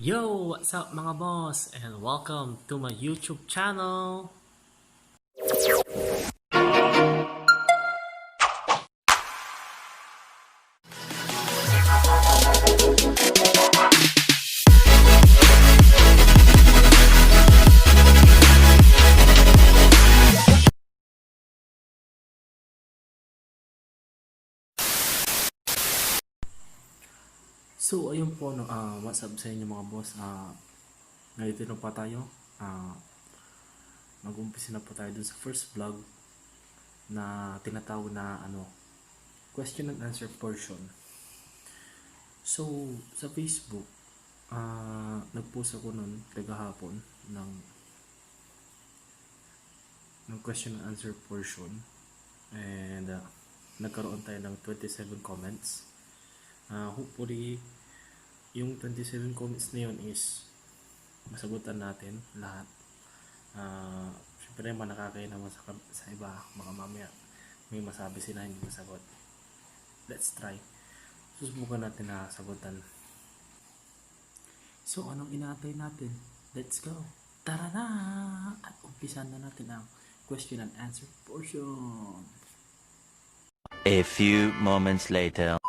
Yo, what's up mga boss and welcome to my YouTube channel. So ayun po no, what's up sa inyo mga boss. Ngayon na pa tayo. Mag-umpisa na po tayo dun sa first vlog na tinatawag na question and answer portion. So sa Facebook, nag-post ako nun kagahapon ng question and answer portion, and nagkaroon tayo ng 27 comments. Hopefully yung 27 comments na yun is masagutan natin lahat. Siyempre naman nakakaya naman sa iba, baka mamaya may masabi sila hindi masagot. Let's try, susubukan natin na sagutan. So anong inaantay natin? Let's go, tara na! At umpisan na natin ang question and answer portion. A few moments later.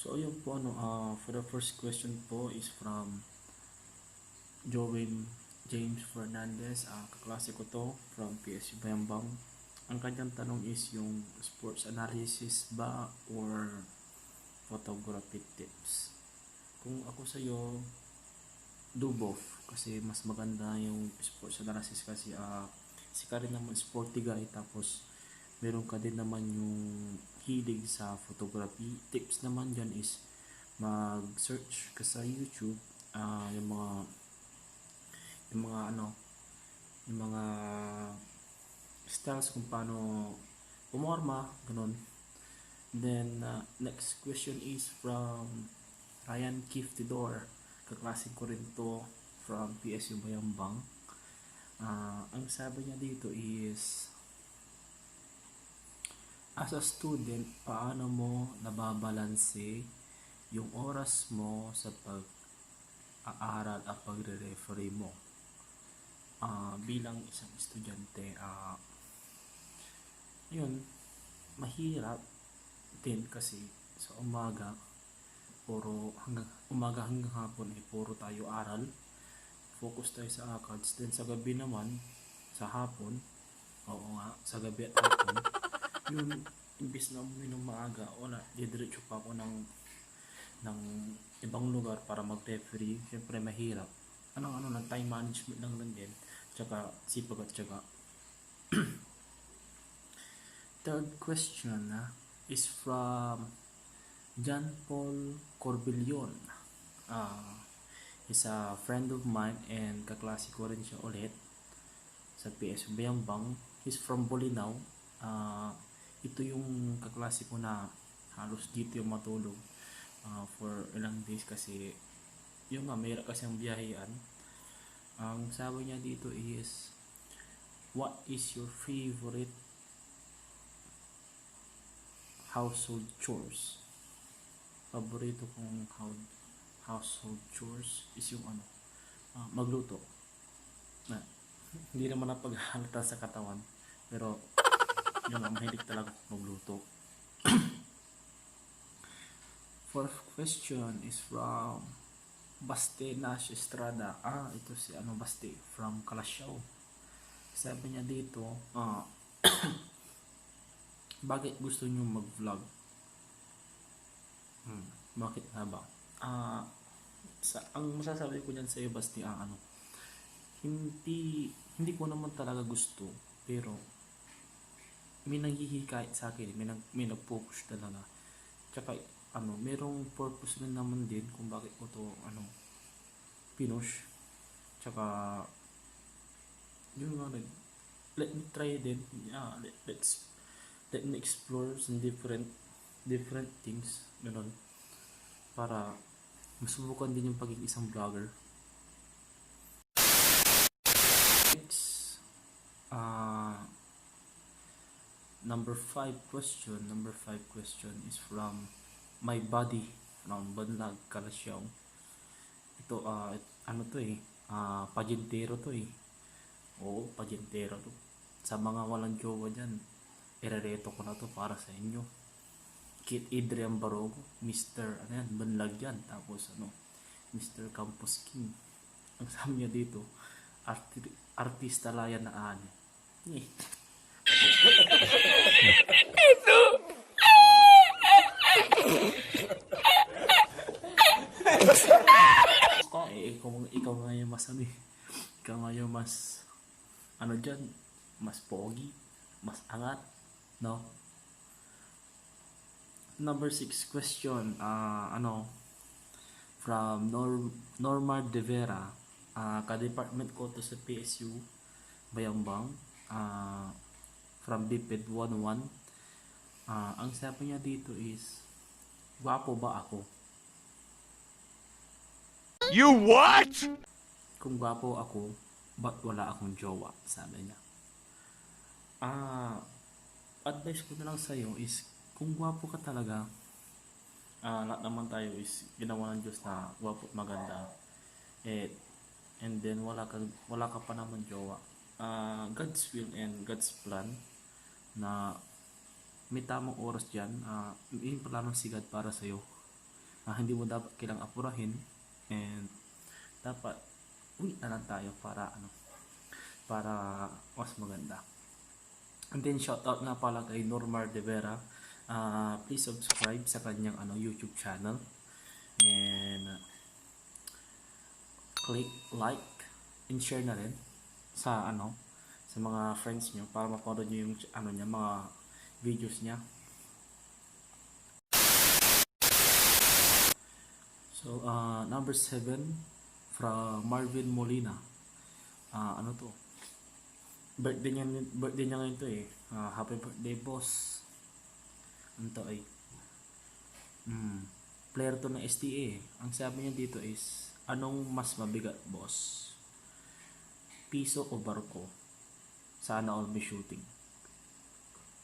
So ayun po for the first question po is from Joel James Fernandez, kaklase ko to from PSU Bayambang. Ang kanyang tanong is yung sports analysis ba or photography tips. Kung ako sa'yo, do both kasi mas maganda yung sports analysis kasi si ka rin naman sporty guy, tapos meron ka din naman yung hilig sa photography. Tips naman dyan is mag-search ka sa YouTube, yung mga styles kung paano pumorma, ganun. Then next question is from Ryan Kiftidor, kaklase ko rin to from PSU Bayambang. Ang sabi niya dito is, as a student, paano mo nababalanse yung oras mo sa pag-aaral at pagre-referee mo? Bilang isang estudyante, yun, mahirap din kasi sa umaga hanggang hapon ay puro tayo aral, focus tayo sa ACADS. Then sa gabi naman, sa hapon, sa gabi at hapon, yun, imbis na uminom maaga, didiretso pa ako ng ibang lugar para mag-referee. Siyempre mahirap. Ng time management lang din, tsaka sipag at tsaka. Third question is from John Paul Corbillon. He's a friend of mine and kaklase ko rin siya ulit sa PSU Bayambang. He's from Bolinao. Ito yung kaklase ko na halos dito yung matulog for ilang days kasi yung mayroon kasi ang biyahean. Ang sabi niya dito is, what is your favorite household chores? Paborito kong household chores is yung magluto. Hindi naman napaghalata sa katawan, pero yun mahilig talaga magluto. Fourth question is from Baste Nash Estrada. Ito si Baste from Kalasyaw. Sabi niya dito, bakit gusto niyo mag-vlog? Bakit nga ba? Ang masasabi ko niyan sa iyo, Baste, hindi ko naman talaga gusto, pero may naghihikayat sa akin, may nag-focus talaga. Tsaka merong purpose rin naman din kung bakit ko to pinush. Tsaka yun nga, let me try din. Let me explore some different things, ganun, para masubukan din yung pagiging isang vlogger. Next, number 5 question is from My Buddy from Banlag, Kalasyaw. Ito Ito, ano to eh, pageantero to eh. Oo, pageantero to. Sa mga walang jowa dyan, irereto ko na to para sa inyo. Kit Adrian Barogo, Mr. ano yan, Banlag yan. Tapos ano, Mr. Campus King. Ang sabi niya dito, artista layan na ani. Eh. Ikaw nga yung mas ano eh. Ikaw nga yung mas ano dyan, mas pogi, mas angat, no? Number 6 question, ano, from Norma De Vera, ka-department ko to sa PSU, Bayambang, from BPED 101. Ang sabi niya dito is, gwapo ba ako? You what? Kung gwapo ako, ba't wala akong jowa? Sabi niya. Advice ko na lang sa'yo is, kung gwapo ka talaga, lahat naman tayo is ginawa ng Diyos na gwapo at maganda. And then wala ka pa naman jowa. God's will and God's plan na may tamang oras dyan. Yun pala ng sigad para sa'yo. Hindi mo dapat kailang apurahin. And dapat uwi na lang tayo para mas maganda. And then shoutout nga pala kay Normar De Vera. Please subscribe sa kanyang YouTube channel. And click like and share na rin sa sa mga friends nyo para mapanood nyo yung niya, mga videos niya. So number 7 from Marvin Molina. Ano to? Birthday niya ngayon to eh. Happy birthday, boss. Ano to ay? Player to ng STA. Ang sabi niya dito is, anong mas mabigat, boss? Piso o barko? Sana all be shooting.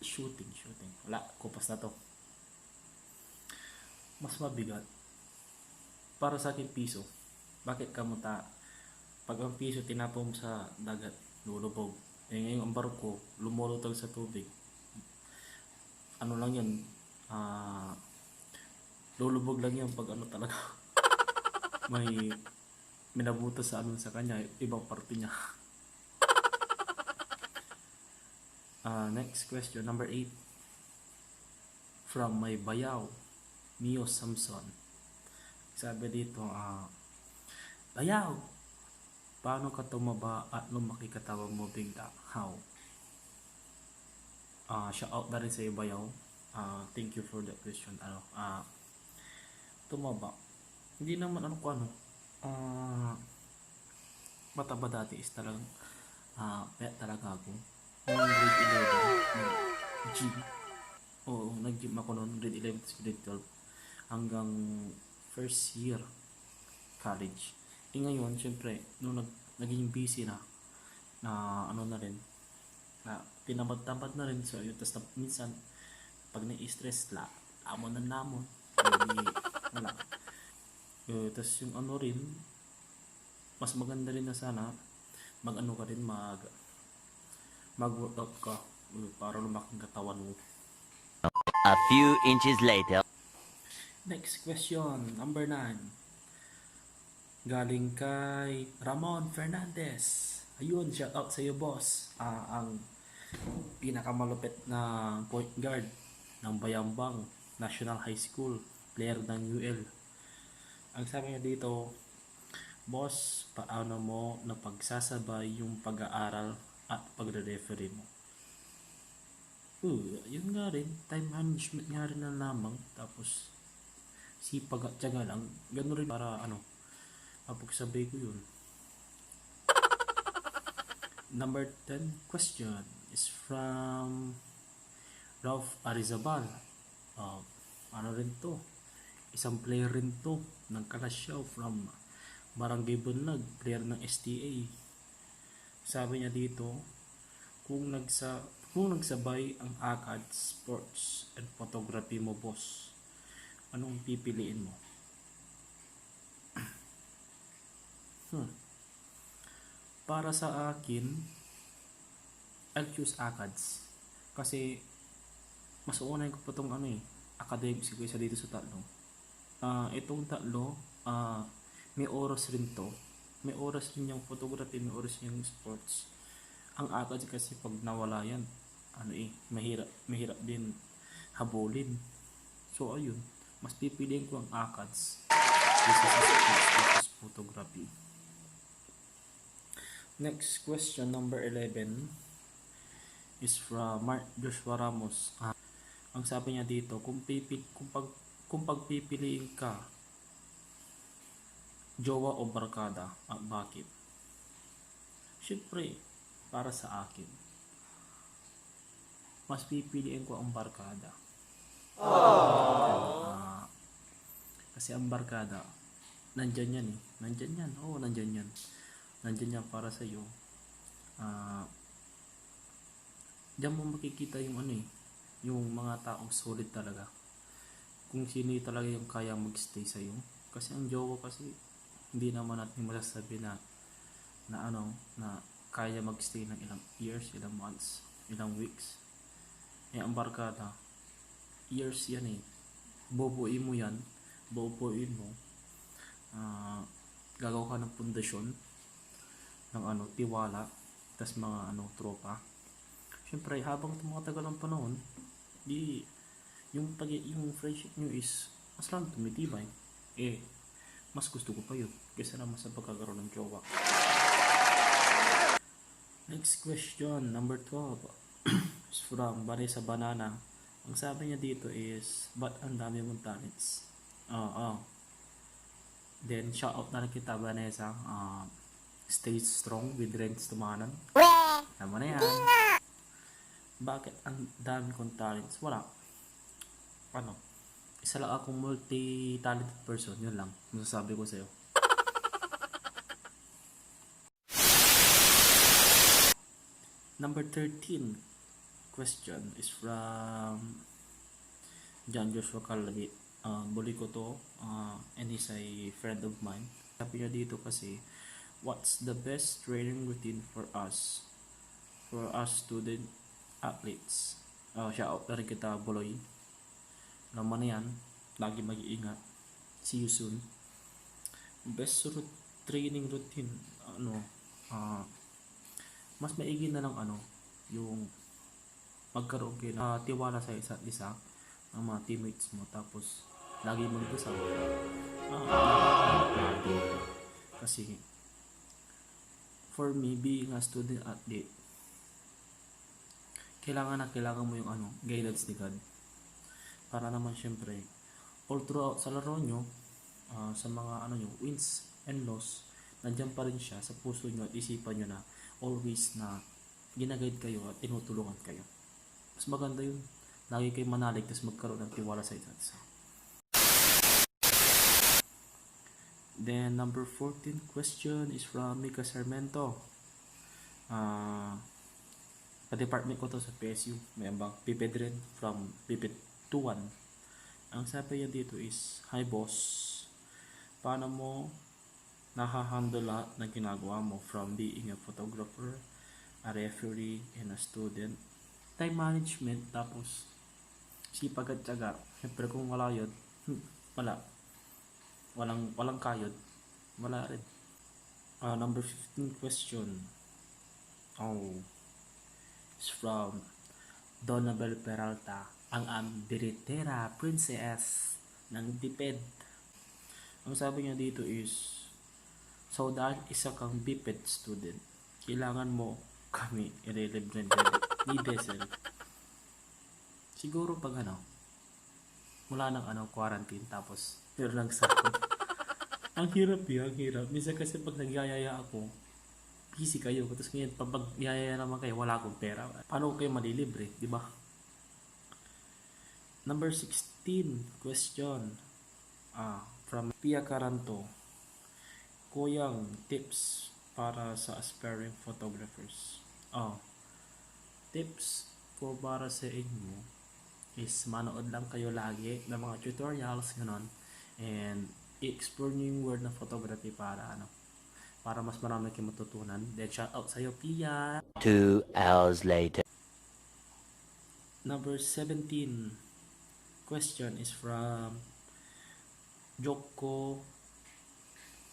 Shooting. Wala, kupas na to. Mas mabigat. Para sa akin, piso. Bakit kamuta? Pag ang piso tinapon sa dagat, lulubog. Ngayon ang barko, lumulutang sa tubig. Ano lang yun? Lulubog lang yan pag talaga. May minabutas sa sa kanya, ibang parte niya. Next question, number 8. From my bayaw, Mio Samson. Sabi dito, bayaw, paano ka tumaba at lumaki katawan mo bigla? How? Shout out na rin sa bayaw. Thank you for that question. Tumaba. Hindi naman mataba dati is talagang pet talaga ako. Noong grade 11, nag-gym. Oo, nag-gym ako noon, grade 11 to grade 12. Hanggang first year college. Ngayon, syempre, nung naging busy na na rin, na tinamad-tamad na rin. So, yun, tapos minsan, pag na-stress, lamon, hindi, wala. Tapos yung rin, mas maganda rin na sana, ka rin, mag-workout ka, para lumaking katawan mo. A few inches later. Next question, number 9. Galing kay Ramon Fernandez. Ayun, shout out sa iyo, boss. Ang pinakamalupit na point guard ng Bayambang National High School, player ng UL. Ang sabi niya dito, boss, paano mo napagsasabay yung pag-aaral at pagre-referee mo? Yun nga rin, time management nga rin na lamang. Tapos sipag at tiyaga lang, gano'n rin para mapagsabay ko yun. Number 10 question is from Ralph Arizabal. Ano rin to? Isang player rin to ng Kalasyaw from Barangay Bunlag, player ng STA. Sabi niya dito, kung nagsabay ang ACAD, sports, and photography mo, boss, anong pipiliin mo? Para sa akin, I'll choose ACADS. Kasi, mas uunahin ko pa itong academics ko isa dito sa tatlo. Itong tatlo, may oras rin to. May oras rin yung photography, may oras yung sports. Ang ACADS kasi pag nawala yan, mahirap din habulin. So ayun, mas pipiliin ko ang ACADS kaysa sa sports versus photography. Next question, number 11 is from Mark Joshua Ramos. Ang sabi niya dito, kung pagpipiliin ka, jowa o barkada, at bakit? Siyempre, para sa akin, mas pipiliin ko ang barkada. Kasi ang barkada, nandyan yan eh. Nandyan yan. Oo, nandyan yan. Nandyan yan para sa iyo. Diyan mo makikita yung yung mga taong solid talaga. Kung sino talaga yung kaya magstay sa iyo. Kasi ang jowa kasi, hindi naman natin masasabi na kaya magstay ng ilang years, ilang months, ilang weeks. Ang barkada, years yan eh. Bubuin mo yan, bubuin mo. Gagawa ka ng pundasyon ng tiwala, tas mga tropa. Siyempre, habang tumatagal ang panahon, yung friendship nyo is mas lang tumitibay. Mas gusto ko pa yun kaysa naman sa pagkakaroon ng jowa. Next question, number 12 is from Vanessa Banana. Ang sabi niya dito is, ba't ang dami mong talents? Then, shout out na rin kita, Vanessa. Stay strong with Renz Tumanan. Tama na yan. Bakit ang dami kong talents? Wala. Isa lang akong multi-talented person. Yun lang. Masasabi ko sa'yo. Number 13 question is from John Joshua Calabit. Buli ko to. And he's a friend of mine. Sabi niya dito kasi, what's the best training routine for us student athletes? Shout out na rin kita, Buloy. Naman na yan, lagi mag-iingat. See you soon. Best training routine, mas maigi na lang yung magkaroon kayo ng tiwala sa isa't isa ng mga teammates mo, tapos lagi magdasal. Kasi for me, being a student athlete, kailangan mo yung guidance ni God. Para naman syempre, all throughout sa laro nyo, sa mga wins and loss, nandiyan pa rin siya sa puso nyo at isipan nyo na always na ginaguide kayo at tinutulungan kayo. Mas maganda yun. Lagi kayo manalig, tapos magkaroon ng tiwala sa isa't isa. Then, number 14 question is from Mika Sarmento. Pa-department ko to sa PSU. May ambang PIPED rin from PIPED 2-1. Ang sabi niya dito is, hi boss, paano mo nahahandle lahat ng ginagawa mo from being a photographer, a referee, and a student? Time management, tapos sipag at tiyaga. Siyempre kung wala yun, walang kayod, wala rin. Number 15 question is from Donabel Peralta, ang ambiritera princess ng DepEd. Ang sabi niya dito is, so dahil isa kang BPED student, kailangan mo kami i-relieve ni Desel. Siguro pag mula ng quarantine, tapos meron lang sa akin. Ang hirap. Minsan kasi pag nagyayaya ako, busy kayo. Tapos ngayon, pag yayaya naman kayo, wala akong pera. Paano kayo malilibre, di ba? Number 16 question from Pia Caranto. Kuyang tips para sa aspiring photographers. Tips ko para sa inyo is manood lang kayo lagi ng mga tutorials, ganon, and i-explore nyo yung world ng photography para para mas marami kayong matutunan. Then shout out sa'yo, Pia. 2 hours later. Number 17 question is from Joko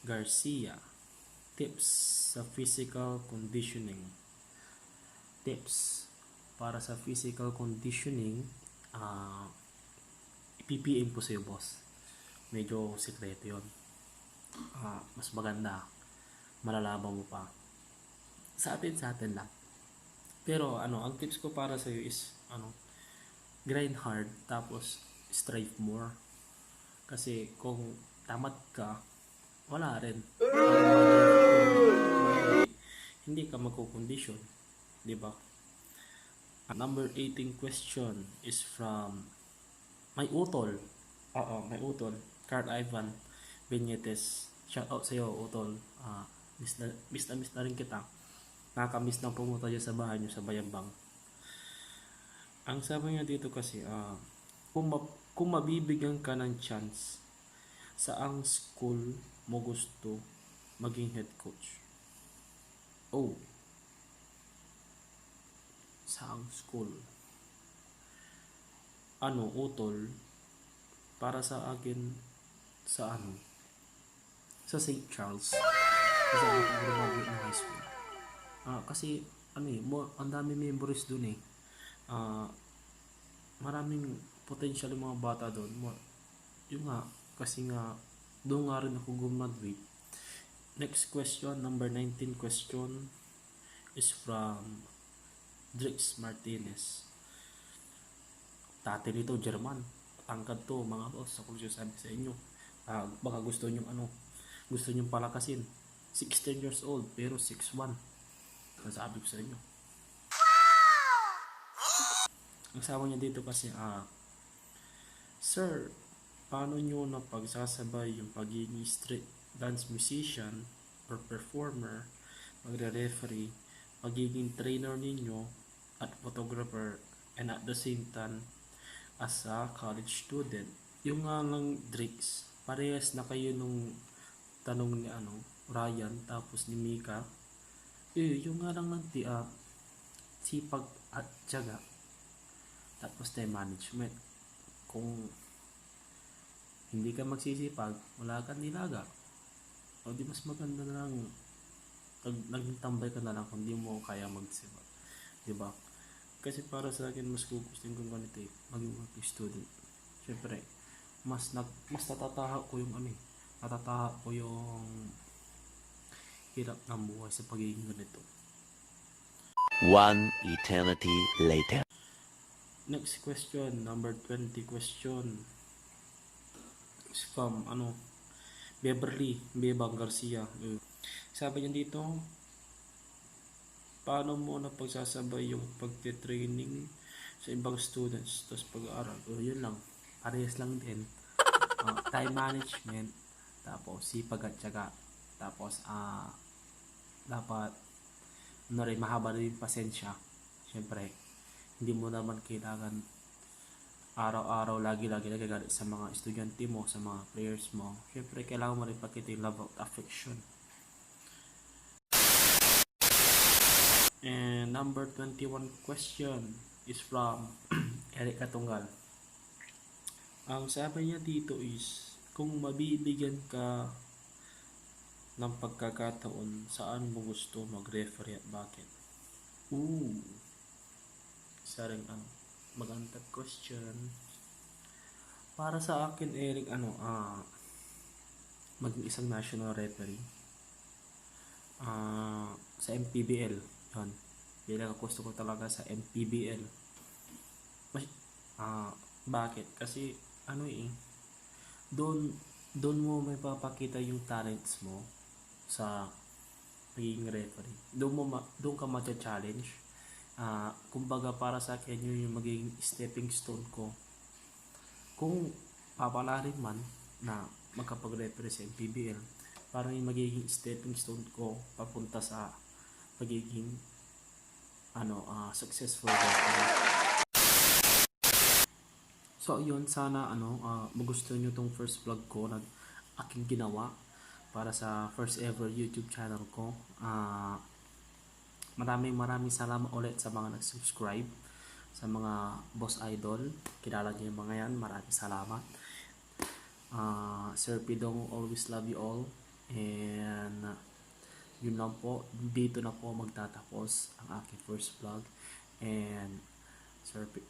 Garcia. Tips sa physical conditioning. Tips para sa physical conditioning, PPM po sa'yo, boss. Medyo sekreto yun. Mas maganda. Malalaman mo pa. Sa atin lang. Pero ang tips ko para sa'yo is grind hard tapos strive more. Kasi kung tamad ka, wala rin. Hindi ka magko-condition, di ba? Number 18 question is from my utol. My utol, Carl Ivan Benitez. Shout out sa iyo, utol. Miss na rin kita. Nakaka-miss na pumunta dyan sa bahay nyo sa Bayambang. Ang sabi niya dito kasi, kung mabibigyan ka ng chance, saang school mo gusto maging head coach? Saang school? Utol? Para sa akin, sa St. Charles. Kasi ako graduate ng high school. Kasi ang dami memories dun eh. Maraming potential yung mga bata doon. Yung nga, kasi nga doon nga rin ako gumraduate. Next question, number 19 question is from Drix Martinez. Tate nito, German. Tangkad to, mga boss. Ako sabi sa inyo. Baka gusto nyo palakasin. 16 years old, pero 6'1". Sabi ko sa inyo. Ang sabi niya dito kasi, Sir, paano nyo napagsasabay yung pagiging street dance musician or performer, magre-referee, pagiging trainer ninyo at photographer, and at the same time as a college student? Yung nga lang, Drix, parehas na kayo nung tanong ni Ryan tapos ni Mika. Yung nga lang sipag at tiyaga tapos time management. Kung hindi ka magsisipag, wala kang nilaga. O di mas maganda na lang naging tambay ka na lang kung di mo kaya magsipag, di ba? Kasi para sa akin, mas gugustuhin kong ganito maging student. Syempre mas natataha ko yung natataha ko yung hirap ng buhay sa pagiging ganito. 1 eternity later. Next question, number 20 question is from Beverly Bebang Garcia. Sabi niya dito, paano mo na pagsasabay yung pagte-training sa ibang students tapos pag-aaral? Yun lang, parehas lang din. Time management, tapos sipag at tiyaga, tapos dapat rin mahaba rin pasensya. Siyempre hindi mo naman kailangan araw-araw lagi nagagalit sa mga estudyante mo, sa mga players mo. Siyempre kailangan mo rin pakita yung love at affection. And number 21 question is from Eric Katungal. Ang sabi niya dito is, kung mabibigyan ka ng pagkakataon, saan mo gusto mag-referee at bakit? Isa rin magandang question. Para sa akin, Eric, maging isang national referee sa MPBL. Yun, gusto ko talaga sa MPBL. Bakit? Kasi doon mo may papakita yung talents mo sa pagiging referee. Doon ka ma-challenge. Kumbaga para sa akin yun yung magiging stepping stone ko. Kung papalarin man na magkapag-referee sa MPBL, parang yung magiging stepping stone ko papunta sa pagiging successful referee. So yun, sana magustuhan nyo tong first vlog ko na aking ginawa para sa first ever YouTube channel ko. Maraming salamat ulit sa mga nag-subscribe, sa mga boss idol. Kilala niyo yung mga yan. Maraming salamat. Sir Pidong, always love you all. And yun lang po. Dito na po magtatapos ang aking first vlog. And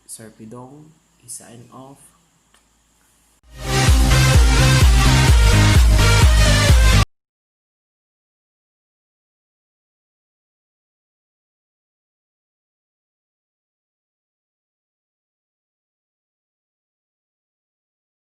Sir Pidong is signing off.